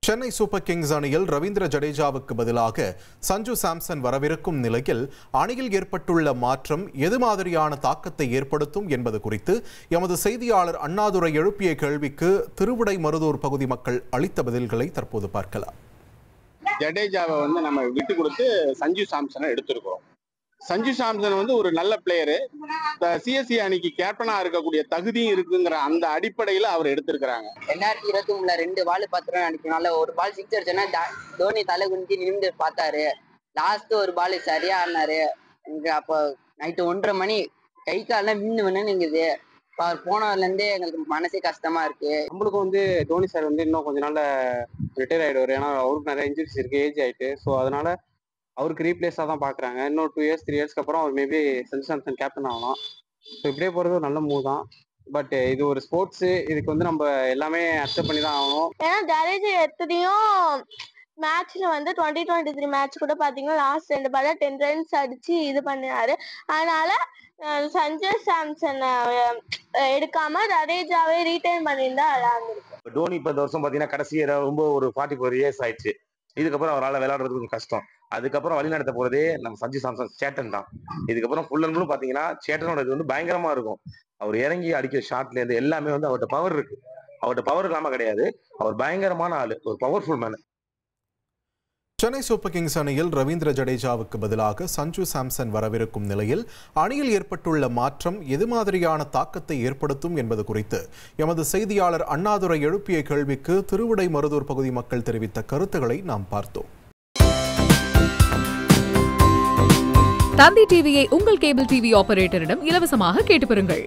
Chennai super Kings அணியில் ரவீந்திர ஜடேஜாவுக்கு பதிலாக சஞ்சு சாம்சன் வரவிருக்கும் நிலையில் அணியில் ஏற்பட்டுள்ள மாற்றம் எது மாதிரியான தாக்கத்தை ஏற்படுத்தும் என்பது குறித்து எமது செய்தியாளர் அண்ணாதுரை எழுப்பிய கேள்விக்கு திருவிடைமருதூர் பகுதி மக்கள் அளித்த பதில்களை தற்போது பார்க்கலாம். ஜடேஜாவை நம்ம விட்டு கொடுத்து சஞ்சு சாம்சனை எடுத்திருக்கிறோம். சஞ்சு சாம்சன் ஒரு நல்ல பிளேயரு, சிஎஸ்சி அணிக்கு கேப்டனா இருக்கக்கூடிய தகுதியும் இருக்குங்கிற அந்த அடிப்படையில அவர் எடுத்திருக்கிறாங்க. 2023 2 பால் 10 ரன் அடிக்கனால ஒரு பால் சிக்ஸ் அடிச்சோன்னா தோனி தலை குனிஞ்சு நிமிந்து பார்த்தாரு. லாஸ்ட் ஒரு பால் சரியா ஆனாரு. அப்போ நைட்டு 1:30 மணி கை காலெல்லாம் விண்ணுங்குது. அவர் போனதுல இருந்தே எங்களுக்கு மனசே கஷ்டமா இருக்கு. நம்மளுக்கு தோனி சார் இன்னும் கொஞ்ச நாள்ல ரிட்டையர் ஆயிடுவாரு. ஏன்னா அவருக்கு நிறைய இன்ஜுரிஸ் இருக்கு, ஏஜ் ஆயிட்டு. ஸோ அதனால அவருக்கு ரீப்ளேஸாக தான் பார்க்குறாங்க. இன்னும் 2 இயர்ஸ் 3 இயர்ஸ்க்கு அப்புறம் அவர் மேபி சஞ்சு சாம்சன் கேப்டன் ஆகலாம். ஸோ இப்படியே போகிறது ஒரு நல்ல மூவ் தான். பட் இது ஒரு ஸ்போர்ட்ஸு, இதுக்கு நம்ம எல்லாமே அக்செப்ட் பண்ணி தான் ஆகணும். ஏன்னா ஜடேஜா எத்தனையும் மேட்ச்ல 2023 மேட்ச் கூட பாத்தீங்கன்னா லாஸ்ட் 2 பால் 10 ரன்ஸ் அடிச்சு இது பண்ணினாரு. அதனால சஞ்சு சாம்சன் எடுக்காம ஜடேஜாவே ரீட்டைன் பண்ணியிருந்தா விளையாண்டுருக்கும். டோனி இப்ப இந்த வருஷம் பாத்தீங்கன்னா கடைசி ரொம்ப ஒரு 44 இயர்ஸ் ஆயிடுச்சு. இதுக்கப்புறம் அவரால் விளையாடுறது கொஞ்சம் கஷ்டம். அதுக்கப்புறம் வழி நடத்த போறதே நம்ம சஞ்சு சாம்சன் சேட்டன் தான். இதுக்கப்புறம் ஃபுல் அண்ட் ஃபுல் பாத்தீங்கன்னா சேட்டனோட இது பயங்கரமா இருக்கும். அவர் இறங்கி அடிக்கிற ஷாட்ல இருந்து எல்லாமே அவர்கிட்ட பவர் இருக்கு. அவர்கிட்ட பவர் இல்லாம கிடையாது. அவர் பயங்கரமான ஆளு, ஒரு powerful man. Chennai super Kings அணியில் ரவீந்திர ஜடேஜாவுக்கு பதிலாக சஞ்சு சாம்சன் வரவிருக்கும் நிலையில் அணியில் ஏற்பட்டுள்ள மாற்றம் எது மாதிரியான தாக்கத்தை ஏற்படுத்தும் என்பது குறித்து எமது செய்தியாளர் அண்ணாதுரை எழுப்பிய கேள்விக்கு திருவிடைமருதூர் பகுதி மக்கள் தெரிவித்த கருத்துக்களை நாம் பார்த்தோம். தந்தி டிவியை உங்கள் கேபிள் டிவி ஆபரேட்டரிடம் இலவசமாக கேட்டு பெறுங்கள்.